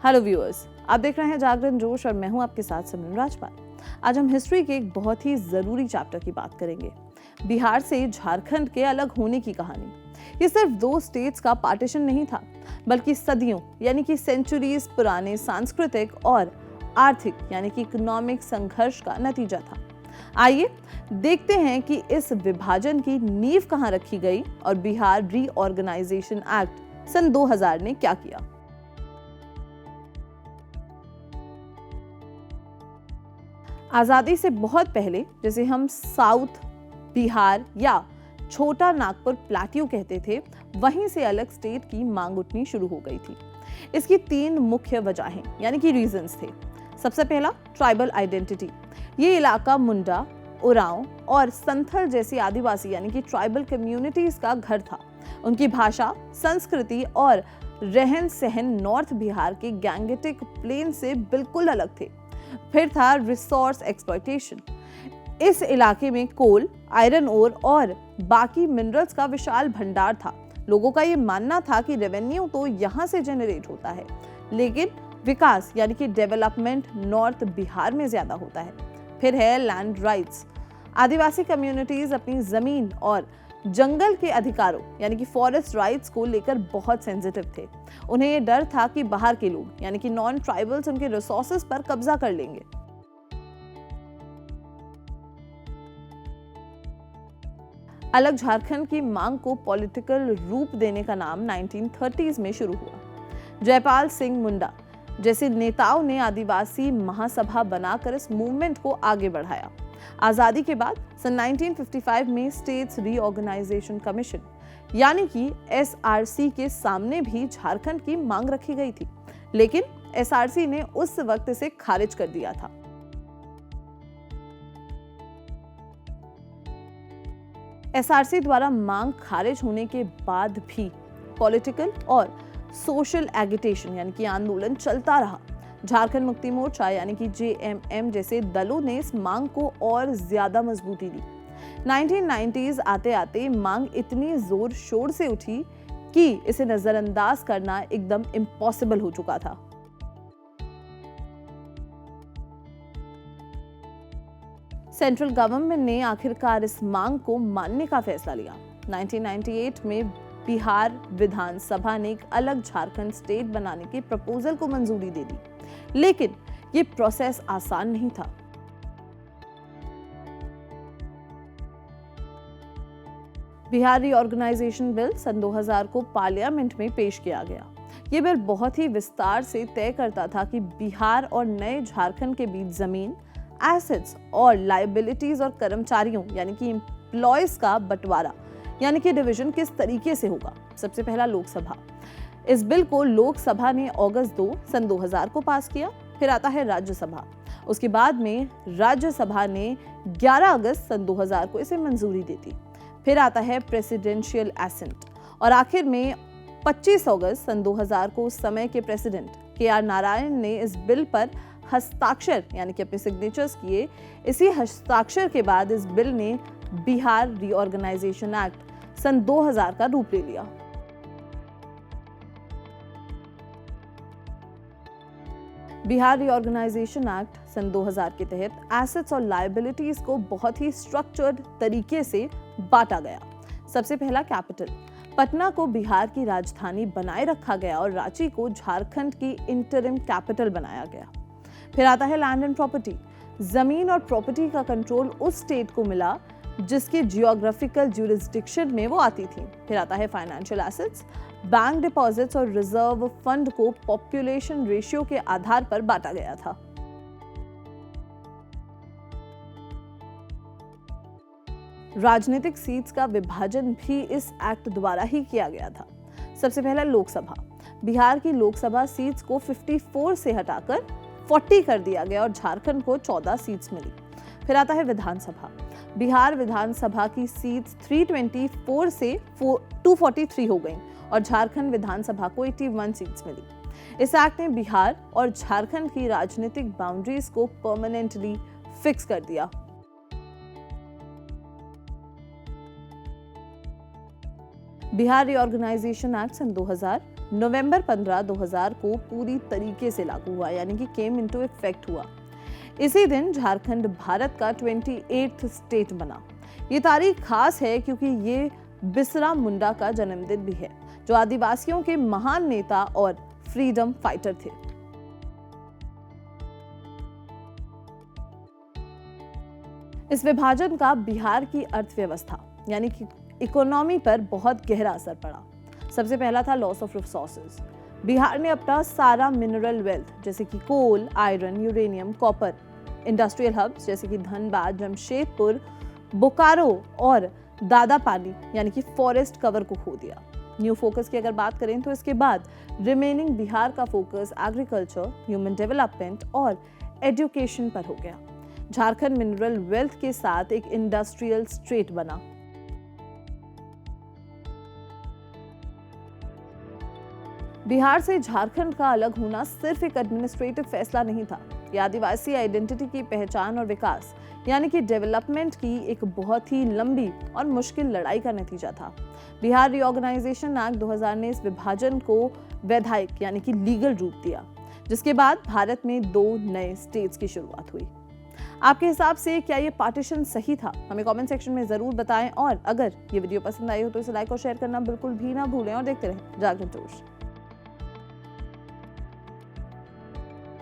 Hello viewers, आप देख रहे हैं जागरण जोश और मैं हूं आपके साथ सिमरन राजपाल। आज हम हिस्ट्री के एक बहुत ही जरूरी चैप्टर की बात करेंगे, बिहार से झारखंड के अलग होने की कहानी। ये सिर्फ दो स्टेट्स का पार्टीशन नहीं था, बल्कि सदियों यानी कि सेंचुरीज पुराने सांस्कृतिक और आर्थिक यानी कि इकोनॉमिक संघर्ष का नतीजा था। आइए देखते हैं कि इस विभाजन की नींव कहां रखी गई और बिहार रीऑर्गेनाइजेशन एक्ट सन 2000 ने क्या किया। आजादी से बहुत पहले, जिसे हम साउथ बिहार या छोटा नागपुर प्लेट्यू कहते थे, वहीं से अलग स्टेट की मांग उठनी शुरू हो गई थी। इसकी तीन मुख्य वजहें यानी कि रीजंस थे। सबसे पहला, ट्राइबल आइडेंटिटी। ये इलाका मुंडा, उरांव और संथल जैसी आदिवासी यानी कि ट्राइबल कम्युनिटीज का घर था। उनकी भाषा, संस्कृति और रहन सहन नॉर्थ बिहार के गैंगेटिक प्लेन से बिल्कुल अलग थे। फिर था रिसोर्स एक्सप्लॉयटेशन। इस इलाके में कोल, आयरन ओर और बाकी मिनरल्स का विशाल भंडार था। लोगों का ये मानना था कि रेवेन्यू तो यहाँ से जनरेट होता है, लेकिन विकास यानी कि डेवलपमेंट नॉर्थ बिहार में ज्यादा होता है। फिर है लैंड राइट्स। आदिवासी कम्युनिटीज अपनी जमीन और जंगल के अधिकारों यानी कि फॉरेस्ट राइट्स को लेकर बहुत सेंसिटिव थे। उन्हें यह डर था कि बाहर के लोग यानी कि नॉन ट्राइबल्स उनके रिसोर्सेज पर कब्जा कर लेंगे। अलग झारखंड की मांग को पॉलिटिकल रूप देने का नाम 1930s में शुरू हुआ। जयपाल सिंह मुंडा जैसे नेताओं ने आदिवासी महासभा बनाकर इस मूवमेंट को आगे बढ़ाया। आजादी के बाद सन 1955 में स्टेट्स रीऑर्गेनाइजेशन कमीशन यानी कि एसआरसी के सामने भी झारखंड की मांग रखी गई थी, लेकिन एसआरसी ने उस वक्त इसे खारिज कर दिया था। एसआरसी द्वारा मांग खारिज होने के बाद भी पॉलिटिकल और सोशल एगिटेशन यानी कि आंदोलन चलता रहा। झारखंड मुक्ति मोर्चा यानी कि जेएमएम जैसे दलों ने इस मांग को और ज्यादा मजबूती दी। 1990s आते आते मांग इतनी जोर शोर से उठी कि इसे नजरअंदाज करना एकदम इम्पॉसिबल हो चुका था। सेंट्रल गवर्नमेंट ने आखिरकार इस मांग को मानने का फैसला लिया। 1998 में बिहार विधानसभा ने एक अलग झारखंड स्टेट बनाने के प्रपोजल को मंजूरी दे दी, लेकिन ये प्रोसेस आसान नहीं था। बिहार रीऑर्गेनाइजेशन बिल सन 2000 को पार्लियामेंट में पेश किया गया। ये बिल बहुत ही विस्तार से तय करता था कि बिहार और नए झारखंड के बीच जमीन, एसेट्स और लायबिलिटीज और कर्मचारियों यानी कि एम्प्लॉयज का बंटवारा यानी कि डिवीजन किस तरीके से होगा। सबसे पहला, लोकसभा। इस बिल को लोकसभा ने अगस्त 2 सन 2000 को पास किया। फिर आता है राज्यसभा। उसके बाद में राज्यसभा ने 11 अगस्त सन 2000 को इसे मंजूरी दी थी। फिर आता है प्रेसिडेंशियल एसेंट और आखिर में 25 अगस्त सन 2000 को उस समय के प्रेसिडेंट के.आर. नारायण ने इस बिल पर हस्ताक्षर यानी कि अपने सिग्नेचर्स किए। इसी हस्ताक्षर के बाद इस बिल ने बिहार रीऑर्गेनाइजेशन एक्ट सन 2000 का रूप ले लिया। बिहार रीऑर्गेनाइजेशन एक्ट सन 2000 के तहत एसेट्स और लायबिलिटीज को बहुत ही स्ट्रक्चर्ड तरीके से बांटा गया। सबसे पहला, कैपिटल। पटना को बिहार की राजधानी बनाए रखा गया और रांची को झारखंड की इंटरिम कैपिटल बनाया गया। फिर आता है लैंड एंड प्रॉपर्टी। जमीन और प्रॉपर्टी का कंट्रोल उस स्टेट को मिला जिसके जियोग्राफिकल ज्यूरिसडिक्शन में वो आती थी। फिर आता है फाइनेंशियल एसेट्स। बैंक डिपॉजिट्स और रिजर्व फंड को पॉपुलेशन रेशियो के आधार पर बांटा गया था। राजनीतिक सीट्स का विभाजन भी इस एक्ट द्वारा ही किया गया था। सबसे पहला, लोकसभा। बिहार की लोकसभा सीट्स को 54 से हटाकर 40 कर दिया गया और झारखंड को 14 सीट्स मिली। फिर आता है विधानसभा। बिहार विधानसभा की सीट्स 324 से 243 हो गईं और झारखंड विधानसभा को 81 सीट्स मिली। इस एक्ट ने बिहार और झारखंड की राजनीतिक बाउंड्रीज को परमानेंटली फिक्स कर दिया। बिहार रीऑर्गेनाइजेशन एक्ट सन 2000 नवंबर 15, 2000 को पूरी तरीके से लागू हुआ, यानी कि केम इनटू इफेक्ट हुआ। इसी दिन झारखंड भारत का 28th स्टेट बना। ये तारीख खास है क्योंकि ये बिरसा मुंडा का जन्मदिन भी है, जो आदिवासियों के महान नेता और फ्रीडम फाइटर थे। इस विभाजन का बिहार की अर्थव्यवस्था यानी कि इकोनॉमी पर बहुत गहरा असर पड़ा। सबसे पहला था लॉस ऑफ रिसोर्सेज। बिहार ने अपना सारा मिनरल वेल्थ जैसे कि coal, iron, uranium, copper, industrial hubs जैसे कि धनबाद, जमशेदपुर, बोकारो और दादापानी यानी कि फॉरेस्ट कवर को खो दिया। न्यू फोकस की अगर बात करें तो इसके बाद रिमेनिंग बिहार का फोकस एग्रीकल्चर, ह्यूमन डेवलपमेंट और एजुकेशन पर हो गया। झारखंड मिनरल वेल्थ के साथ एक इंडस्ट्रियल स्टेट बना। बिहार से झारखंड का अलग होना सिर्फ एक एडमिनिस्ट्रेटिव फैसला नहीं था, यह आदिवासी आइडेंटिटी की पहचान और विकास यानी कि डेवलपमेंट की एक बहुत ही लंबी और मुश्किल लड़ाई का नतीजा था। बिहार रीऑर्गेनाइजेशन एक्ट 2000 ने इस विभाजन को वैधानिक यानी कि लीगल रूप दिया, जिसके बाद भारत में 2 नए स्टेट्स की शुरुआत हुई। आपके हिसाब से क्या ये पार्टीशन सही था? हमें कमेंट सेक्शन में जरूर बताएं, और अगर ये वीडियो पसंद आई हो तो इसे लाइक और शेयर करना बिल्कुल भी ना भूलें और देखते रहें जागरण जोश।